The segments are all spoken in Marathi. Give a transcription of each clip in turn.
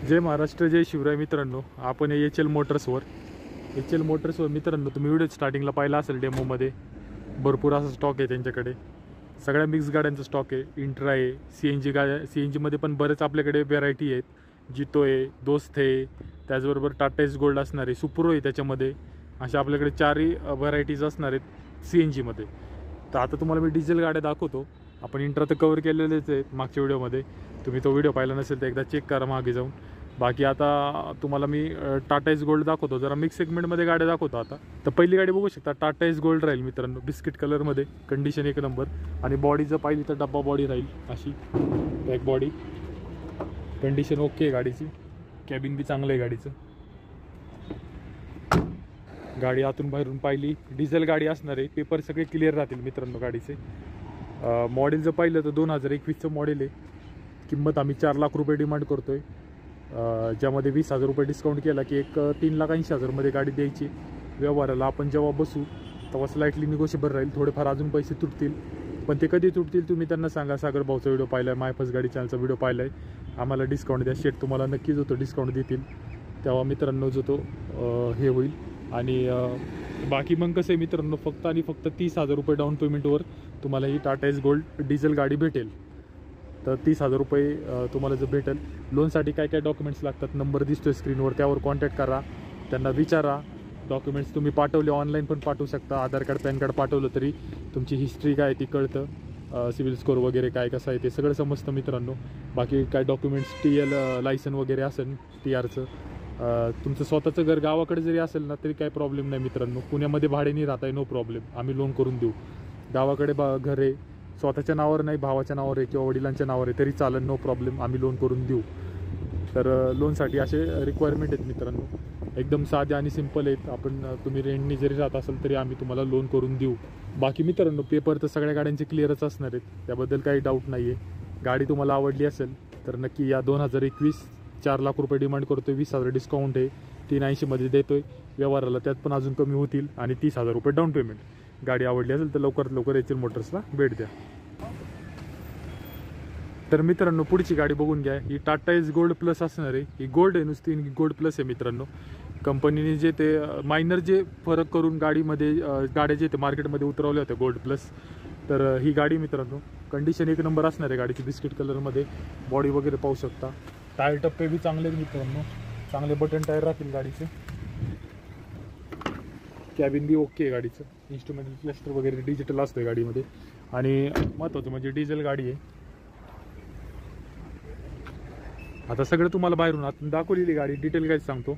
जय महाराष्ट्र, जय शिवराय मित्रांनो. आपण एच एल मोटर्सवर मित्रांनो, तुम्ही व्हिडिओ स्टार्टिंगला पाहिला असेल. डेमोमध्ये भरपूर असा स्टॉक आहे त्यांच्याकडे. सगळ्या मिक्स गाड्यांचा स्टॉक आहे. इंट्रा आहे, सी एन जी गाड्या, सी एन जीमध्ये पण बरेच आपल्याकडे व्हेरायटी आहेत. जितो आहे, दोस्त आहे, त्याचबरोबर टाटा एस गोल्ड असणार आहे, सुप्रो आहे त्याच्यामध्ये. अशा आपल्याकडे चारही व्हरायटीज असणार आहेत सी एन जीमध्ये. तर आता तुम्हाला मी डिझेल गाड्या दाखवतो. आपण इंट्रा तर कवर केलेलेच आहेत मागच्या व्हिडिओमध्ये. तुम्ही तो व्हिडिओ पाहिला नसेल तर एकदा चेक करा मागे जाऊन. बाकी आता तुम्हाला मी टाटा एस गोल्ड दाखवतो. जरा मिक्स सेगमेंटमध्ये गाड्या दाखवतो. आता तर पहिली गाडी बघू शकता, टाटा एस गोल्ड राहील मित्रांनो, बिस्किट कलरमध्ये. कंडिशन एक नंबर. आणि बॉडी जर पाहिली तर डब्बा बॉडी राहील अशी, बॅक बॉडी कंडिशन ओके आहे गाडीची. कॅबिन बी चांगलं आहे गाडीचं. गाडी आतून बाहेरून पाहिली, डिझेल गाडी असणार आहे. पेपर सगळे क्लिअर राहतील मित्रांनो गाडीचे. मॉडेल जर पाहिलं तर 2021चं मॉडेल आहे. किंमत आम्ही 4 लाख रुपये डिमांड करतो आहे, ज्यामध्ये 20,000 रुपये डिस्काउंट केला की एक 3,80,000मध्ये गाडी द्यायची. व्यवहाराला आपण जेव्हा बसू तेव्हा स्लाइटली निगोशिएबल राहील. थोडेफार अजून पैसे तुटतील, पण ते कधी तुटतील तुम्ही त्यांना सांगा. सागर भाऊचा व्हिडिओ पाहिला आहे, मायफस गाडी चॅनलचा व्हिडिओ पाहिला आहे, आम्हाला डिस्काउंट द्या. शेट तुम्हाला नक्कीच होतो डिस्काउंट देतील तेव्हा मित्रांनो, जो तो हे होईल. आणि बाकी मग कसं आहे मित्रांनो, फक्त आणि फक्त 30,000 रुपये डाऊन पेमेंटवर तुम्हाला ही टाटा एस गोल्ड डिझेल गाडी भेटेल. तर 30,000 रुपये तुम्हाला जर भेटेल. लोनसाठी काय काय डॉक्युमेंट्स लागतात, नंबर दिसतोय स्क्रीनवर, त्यावर कॉन्टॅक्ट करा, त्यांना विचारा. डॉक्युमेंट्स तुम्ही पाठवले ऑनलाईन पण पाठवू शकता. आधार कार्ड, पॅन कार्ड पाठवलं तरी तुमची हिस्ट्री काय ती कळतं. सिव्हिल स्कोर वगैरे काय कसं आहे ते सगळं समजतं मित्रांनो. बाकी काय डॉक्युमेंट्स, TL लायसन वगैरे असेल, TRचं. तुमचं स्वतःचं घर गावाकडे जरी असेल ना तरी काय प्रॉब्लेम नाही मित्रांनो. पुण्यामध्ये भाड्याने राहताय, नो प्रॉब्लेम, आम्ही लोन करून देऊ. गावाकडे घर आहे, स्वतःच्या नावावर नाही, भावाच्या नावावर आहे किंवा वडिलांच्या नावावर आहे तरी चालेल, नो प्रॉब्लेम, आम्ही लोन करून देऊ. तर लोनसाठी असे रिक्वायरमेंट आहेत मित्रांनो, एकदम साधे आणि सिंपल आहेत. तुम्ही रेंटनी जरी राहत असाल तरी आम्ही तुम्हाला लोन करून देऊ. बाकी मित्रांनो, पेपर तर सगळ्या गाड्यांचे क्लिअरच असणार आहेत, त्याबद्दल काही डाऊट नाही आहे. गाडी तुम्हाला आवडली असेल तर नक्की या. 2021 4 लाख रुपये डिमांड करतोय, 20,000 डिस्काउंट आहे, 380मध्ये देतोय. व्यवहाराला त्यात पण अजून कमी होतील. आणि 30,000 रुपये डाऊन पेमेंट. गाडी आवडली असेल तर लवकरात लवकर एच एल मोटर्सला भेट द्या. तर मित्रांनो, पुढची गाडी बघून घ्या. ही टाटा एस गोल्ड प्लस असणार आहे. ही गोल्ड आहे, नुसती गोल्ड प्लस आहे मित्रांनो. कंपनीने जे ते मायनर जे फरक करून गाडीमध्ये गाड्या जे ते मार्केटमध्ये उतरवल्या होत्या गोल्ड प्लस. तर ही गाडी मित्रांनो कंडिशन एक नंबर असणार आहे गाडीची. बिस्किट कलरमध्ये बॉडी वगैरे पाहू शकता. टायर टप्पे बी चांगले आहेत मित्रांनो, चांगले बटन टायर राहतील गाडीचे. कॅबिन बी ओके आहे गाडीचं. इन्स्ट्रुमेंटल क्लस्टर वगैरे डिजिटल असतोय गाडीमध्ये. आणि महत्त्वाचं म्हणजे डिझेल गाडी आहे. आता सगळं तुम्हाला बाहेरून आता दाखवलेली गाडी डिटेल काय सांगतो.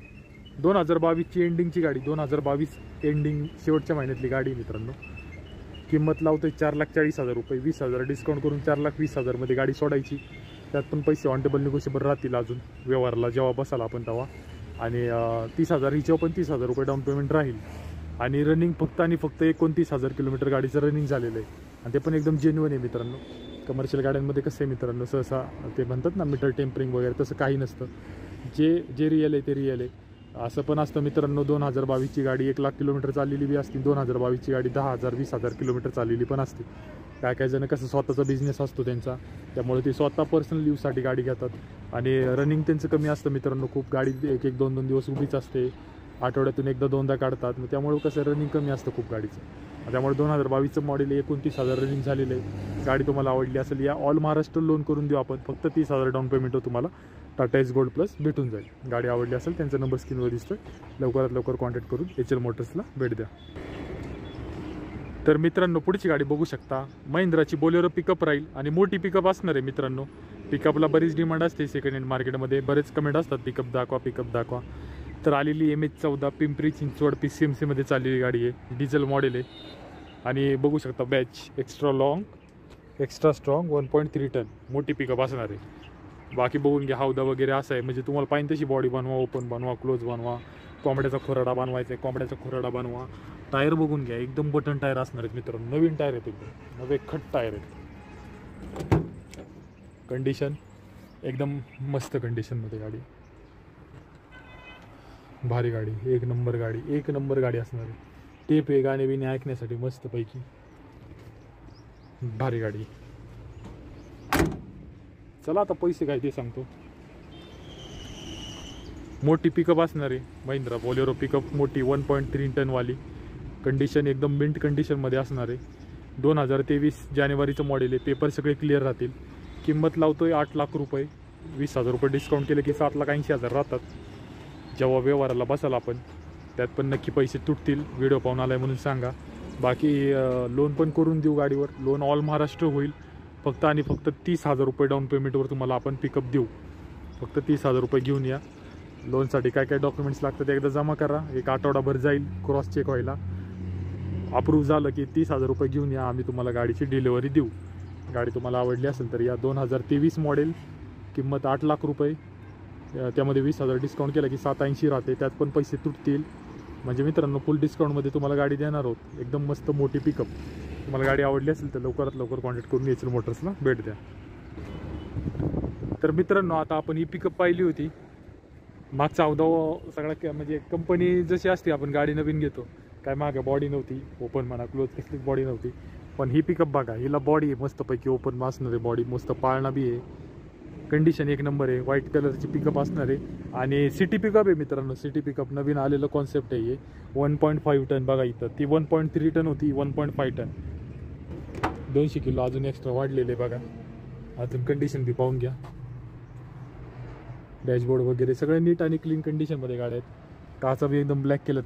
2022ची एंडिंगची गाडी, 2022 एंडिंग शेवटच्या महिन्यातली गाडी मित्रांनो. किंमत लावतोय 4,40,000 रुपये. 20,000 डिस्काउंट करून 4,20,000मध्ये गाडी सोडायची. त्यात पण पैसे ऑन टेबल निगोशिएबल राहतील अजून व्यवहाराला जेव्हा बसाल आपण तेव्हा. आणि 30,000 हिच्यावर पण 30,000 रुपये डाऊन पेमेंट राहील. आणि रनिंग फक्त आणि फक्त 29,000 किलोमीटर गाडीचं रनिंग झालेलं आहे. आणि ते पण एकदम जेन्युइन आहे मित्रांनो. कमर्शियल गाड्यांमध्ये कसं आहे मित्रांनो, सहसा ते म्हणतात ना मीटर टेम्परिंग वगैरे, तसं काही नसतं. जे रिअल आहे ते रिअल आहे. असं पण असतं मित्रांनो, 2022ची गाडी 1 लाख किलोमीटर चाललेली बी असते. 2022ची गाडी 10,000 20,000 किलोमीटर चाललेली पण असते. काय जण कसं स्वतःचा बिझनेस असतो त्यांचा, त्यामुळे ते स्वतः पर्सनल यूजसाठी गाडी घेतात. आणि रनिंग त्यांचं कमी असतं मित्रांनो खूप. गाडी 1-1, 2-2 दिवस उभीच असते, आठवड्यातून एकदा दोनदा काढतात. मग त्यामुळे कसं रनिंग कमी असतं खूप गाडीचं. त्यामुळे 2022चं मॉडेल 29,000 रनिंग झालेलं आहे. गाडी तुम्हाला आवडली असेल या. ऑल महाराष्ट्र लोन करून देऊ आपण. फक्त 30,000 डाऊन पेमेंटवर तुम्हाला टाटा एस गोल्ड प्लस भेटून जाईल. गाडी आवडली असेल त्यांचा नंबर स्क्रीनवर दिसतोय, लवकरात लवकर कॉन्टॅक्ट करून एच एल मोटर्सला भेट द्या. तर मित्रांनो, पुढची गाडी बघू शकता. महिंद्राची बोलेरो पिकअप राहील आणि मोठी पिकअप असणार आहे मित्रांनो. पिकअपला बरीच डिमांड असते सेकंड हँड मार्केटमध्ये, बरेच कमेंट असतात पिकअप दाखवा. तर आलेली MH14 पिंपरी चिंचवड PCMCमध्ये चाललेली गाडी आहे. डिझेल मॉडेल आहे. आणि बघू शकता बॅच एक्स्ट्रा स्ट्रॉंग 1.3 टन मोठी पिकअप असणार आहे. बाकी बघून घ्या. हौदा वगैरे असं आहे, म्हणजे तुम्हाला पाहिजे तशी बॉडी बनवा, ओपन बनवा, क्लोज बनवा. कोंबड्याचा खुराडा बनवायचा आहे, कोंबड्याचा खुराडा बनवा. टायर बघून घ्या, एकदम बटन टायर असणार आहेत मित्रांनो. नवीन टायर आहेत, एकदम नवे खट टायर आहेत. कंडिशन एकदम मस्त कंडिशनमध्ये गाडी. भारी गाडी, एक नंबर गाडी असणार आहे. टेप आहे, गाणे बिणे ऐकण्यासाठी मस्तपैकी भारी गाडी. चला आता पैसे काय ते सांगतो. मोठी पिकअप असणार आहे, महिंद्रा बोलेरो पिकअप मोठी 1.3 टनवाली. कंडिशन एकदम मिंट कंडिशनमध्ये असणार आहे. 2023 जानेवारीचं मॉडेल आहे. पेपर सगळे क्लिअर राहतील. किंमत लावतोय 8 लाख रुपये. 20,000 रुपये डिस्काउंट केले की 7,80,000 राहतात. जेव्हा व्यवहाराला बसाल आपण त्यात पण नक्की पैसे तुटतील. व्हिडिओ पाहून आलाय म्हणून सांगा. बाकी लोन पण करून देऊ गाडीवर. लोन ऑल महाराष्ट्र होईल. फक्त आणि फक्त 30,000 रुपये डाऊन पेमेंटवर तुम्हाला आपण पिकअप देऊ. फक्त 30,000 रुपये घेऊन या. लोनसाठी काय काय डॉक्युमेंट्स लागतात एकदा जमा करा. एक आठवडाभर जाईल क्रॉस चेक व्हायला. अप्रूव्ह झालं की 30,000 रुपये घेऊन या. आम्ही तुम्हाला गाडीची डिलिव्हरी देऊ. गाडी तुम्हाला आवडली असेल तर या. 2023 मॉडेल, किंमत 8 लाख रुपये. त्यामध्ये 20,000 डिस्काउंट केलं की 780 राहते. त्यात पण पैसे तुटतील. म्हणजे मित्रांनो फुल डिस्काउंटमध्ये तुम्हाला गाडी देणार आहोत. एकदम मस्त मोठी पिकअप. तुम्हाला गाडी आवडली असेल तर लवकरात लवकर कॉन्टॅक्ट करून एचएल मोटर्सला भेट द्या. तर मित्रांनो आता आपण ही पिकअप पाहिली होती. मागचा अवधा सगळा म्हणजे कंपनी जशी असते, आपण गाडी नवीन घेतो काय मागं बॉडी नव्हती, ओपन म्हणा क्लोज कसलीच बॉडी नव्हती. पण ही पिकअप बघा, हिला बॉडी आहे मस्तपैकी ओपन असणार आहे. बॉडी मस्त पाळणा बी आहे. कंडिशन एक नंबर आहे. व्हाईट कलरची पिकअप असणार आहे. आणि सिटी पिकअप आहे मित्रांनो. सिटी पिकअप नवीन आलेलं कॉन्सेप्ट आहे. 1.5 टन बघा इथं. ती 1.3 टन होती, 1.5 टन. 200 किलो अजून एक्स्ट्रा वाढलेले बघा. अजून कंडिशन बी पाहून घ्या. डॅशबोर्ड वगैरे सगळं नीट आणि क्लीन कंडिशनमध्ये गाड्या आहेत. काचा बी एकदम ब्लॅक केलं.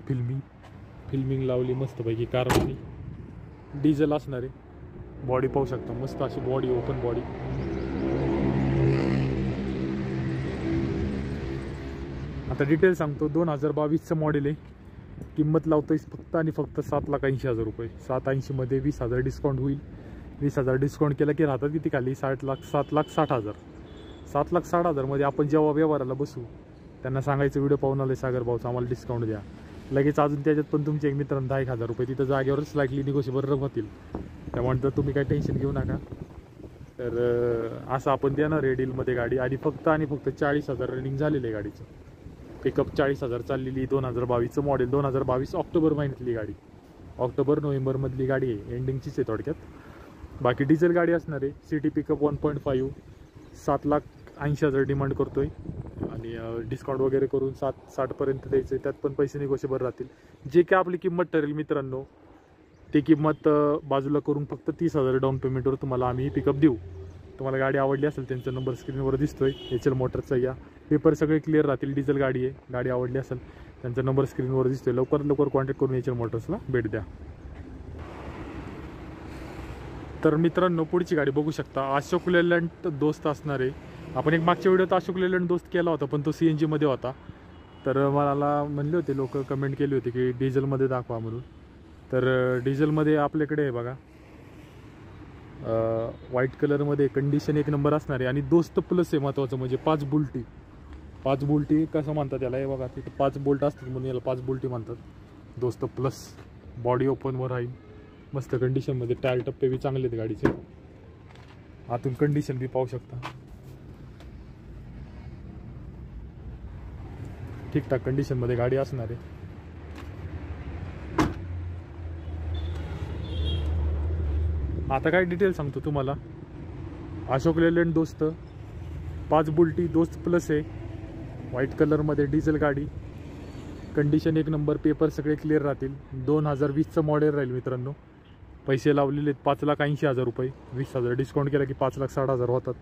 फिल्मिंग लावली मस्तपैकी कारमध्ये. डिझेल असणार आहे. बॉडी पाहू शकता मस्त अशी बॉडी, ओपन बॉडी. आता डिटेल सांगतो. 2022चं मॉडेल आहे. किंमत लावतोय फक्त आणि फक्त 7,80,000 रुपये. 780 20,000 डिस्काउंट होईल. 20,000 डिस्काउंट केलं की राहतात किती खाली 7,60,000. 7,60,000 मध्ये आपण जेव्हा व्यवहाराला बसू त्यांना सांगायचं व्हिडिओ पाहून आले सागर भाऊचा आम्हाला डिस्काउंट द्या. लगेच अजून त्याच्यात पण तुमचे एक मित्रांनो 10,000 रुपये तिथं जागेवरच स्लाइटली निगोशिएबल होतील. त्यामुळे तर तुम्ही काही टेन्शन घेऊ नका. तर असं आपण देणार आहे डीलमध्ये गाडी. आणि फक्त 40,000 रनिंग झालेलं आहे गाडीचं. पिकअप 40,000 चाललेली. 2022चं मॉडेल. 2022 ऑक्टोबर महिन्यातली गाडी. ऑक्टोबर नोव्हेंबरमधली गाडी आहे. एंडिंगचीच आहे थोडक्यात. बाकी डिझेल गाडी असणार आहे. City pickup 1.5. 7,80,000 डिमांड करतोय. आणि डिस्काउंट वगैरे करून 60,000 द्यायचं. त्यात पण पैसे निगोशिएबल राहतील. जे काय आपली किंमत ठरेल मित्रांनो ती किंमत बाजूला करून फक्त 30,000 डाऊन पेमेंटवर तुम्हाला आम्ही पिकअप देऊ. तुम्हाला गाडी आवडली असेल त्यांचा नंबर स्क्रीनवर दिसतोय. एचएल मोटर्सचा या. पेपर सगळे क्लिअर राहतील. डिझेल गाडी आहे. गाडी आवडली असेल त्यांचा नंबर स्क्रीनवर दिसतोय. लवकर कॉन्टॅक्ट करून एचएल मोटर्सला भेट द्या. तर मित्रांनो पुढची गाडी बघू शकता. अशोक लेलंड दोस्त असणार आहे. आपण एक मागच्या व्हिडिओत अशोक लेलंड दोस्त केला होता पण तो CNG मध्ये होता. तर मला म्हणले होते लोक, कमेंट केली होती की डिझेलमध्ये दाखवा म्हणून. तर डिझेलमध्ये आपल्याकडे आहे बघा. व्हाईट कलरमध्ये कंडिशन एक नंबर असणार आहे. आणि दोस्त प्लस आहे महत्त्वाचं म्हणजे 5 बुलटी. 5 बुलटी कसं म्हणतात याला हे बघा. तिथे 5 बोल्ट असतात म्हणून याला 5 बुलटी म्हणतात. दोस्त प्लस. बॉडी ओपनवर राहील मस्त कंडिशनमध्ये. टायर टप्पे बी चांगले आहेत गाडीचे. आतून कंडिशन बी पाहू शकता. ठीकठाक कंडिशनमध्ये गाडी असणार आहे. आता काय डिटेल सांगतो तुम्हाला. अशोक लेलंड दोस्त 5 बुलटी दोस्त प्लस आहे. व्हाईट कलरमध्ये डिझेल गाडी. कंडिशन एक नंबर. पेपर सगळे क्लिअर राहतील. 2020चं मॉडेल राहील मित्रांनो. पैसे लावलेले आहेत 5,80,000 रुपये. 20,000 डिस्काउंट केला की 5,60,000 होतात.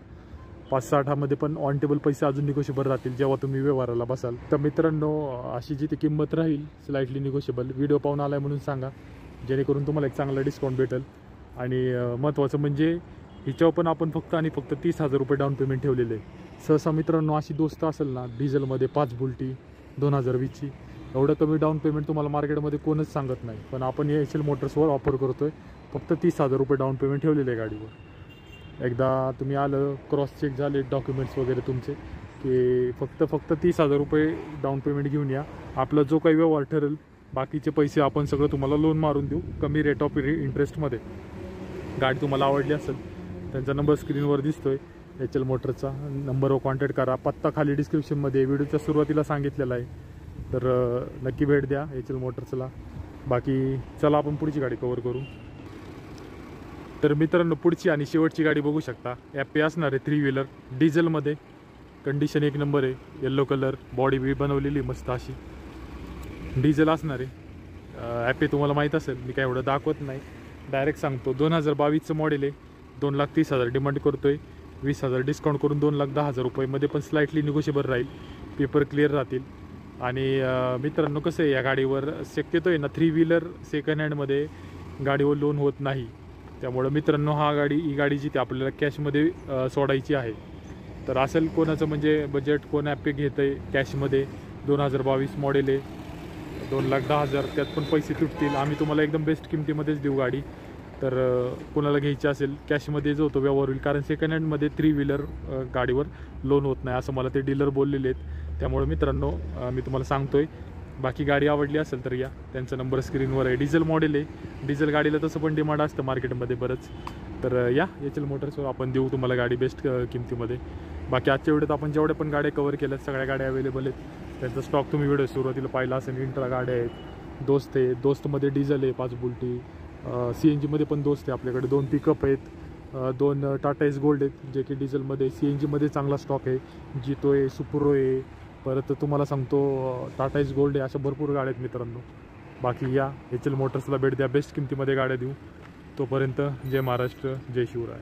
5,60,000 पण ऑन टेबल पैसे अजून निगोशिएबल राहतील जेव्हा तुम्ही व्यवहाराला बसाल. तर मित्रांनो अशी जी ती किंमत राहील स्लाइटली निगोशिएबल. व्हिडिओ पाहून आलाय म्हणून सांगा जेणेकरून तुम्हाला एक चांगला डिस्काउंट भेटेल. आणि महत्त्वाचं म्हणजे हिच्यावर पण आपण फक्त 30,000 रुपये डाऊन पेमेंट ठेवलेले आहे. सहसा मित्रांनो अशी दोस्त असेल ना डिझेलमध्ये 5 बुलटी 2020ची एवढं कमी डाऊन पेमेंट तुम्हाला मार्केटमध्ये कोणच सांगत नाही. पण आपण एचएल मोटर्सवर ऑफर करतोय. फक्त 30,000 रुपये डाऊन पेमेंट ठेवलेले आहे गाडीवर. एकदा तुम्ही आलं क्रॉस चेक झाले डॉक्युमेंट्स वगैरे तुमचे की फक्त 30,000 रुपये डाऊन पेमेंट घेऊन या. आपला जो काही व्यवहार ठरेल बाकीचे पैसे आपण सगळं तुम्हाला लोन मारून देऊ कमी रेट ऑफ इंटरेस्टमध्ये. गाडी तुम्हाला आवडली असेल त्यांचा नंबर स्क्रीनवर दिसतोय. एचएल मोटरचा नंबरवर कॉन्टॅक्ट करा. पत्ता खाली डिस्क्रिप्शनमध्ये व्हिडिओच्या सुरुवातीला सांगितलेला आहे. तर नक्की भेट द्या एचएल मोटर्सला. बाकी चला आपण पुढची गाडी कव्हर करू. तर मित्रांनो पुढची आणि शेवटची गाडी बघू शकता. ॲपे असणार आहे 3 व्हीलर डिझेलमध्ये. कंडिशन एक नंबर आहे. येल्लो कलर, बॉडी बी बनवलेली मस्त अशी. डिझेल असणार आहे. ॲपे तुम्हाला माहीत असेल, मी काय एवढं दाखवत नाही, डायरेक्ट सांगतो. 2022चं मॉडेल आहे. 2,30,000 डिमांड करतो आहे. 20,000 डिस्काउंट करून 2,10,000 रुपयेमध्ये पण स्लाइटली निगोशिएबल राहील. पेपर क्लिअर राहतील. आणि मित्रांनो कसं आहे, या गाडीवर शक्यतो आहे ना 3 व्हीलर सेकंड हँडमध्ये गाडीवर लोन होत नाही. त्यामुळं मित्रांनो ही गाडी जी ती आपल्याला कॅशमध्ये सोडायची आहे. तर असेल कोणाचं म्हणजे बजेट, कोण ॲपे घेतं आहे कॅशमध्ये, 2022 मॉडेल आहे, 2,10,000 त्यात पण पैसे तुटतील. आम्ही तुम्हाला एकदम बेस्ट किमतीमध्येच देऊ गाडी. तर कोणाला घ्यायची असेल कॅशमध्ये जो होतो व्यवहार होईल. कारण सेकंड हँडमध्ये 3 व्हीलर गाडीवर लोन होत नाही असं मला ते डीलर बोललेले आहेत. त्यामुळे मित्रांनो मी तुम्हाला सांगतो आहे. बाकी गाडी आवडली असेल तर या, त्यांचा नंबर स्क्रीनवर आहे. डिझेल मॉडेल आहे. डिझेल गाडीला तसं पण डिमांड असतं मार्केटमध्ये बरंच. तर या HL मोटर्सवर आपण देऊ तुम्हाला गाडी बेस्ट किमतीमध्ये. बाकी आजच्या व्हिडिओत आपण जेवढ्या पण गाड्या कव्हर केल्यात सगळ्या गाड्या अवेलेबल आहेत. त्यांचा स्टॉक तुम्ही व्हिडिओ सुरुवातीला पाहिला असेल. इंट्रा गाड्या आहेत, दोस्त आहे, दोस्तमध्ये डिझेल आहे 5 बुलटी, CNGमध्ये पण दोस्त आहे आपल्याकडे. 2 पिकअप आहेत, 2 टाटा एस गोल्ड आहेत जे की डिझेलमध्ये. CNGमध्ये चांगला स्टॉक आहे. जितो आहे, सुप्रो आहे, परत तुम्हाला सांगतो टाटा एस गोल्ड आहे. अशा भरपूर गाड्या आहेत मित्रांनो. बाकी या HL मोटर्सला भेट द्या, बेस्ट किमतीमध्ये गाड्या देऊ. तोपर्यंत जय महाराष्ट्र, जय शिवराय.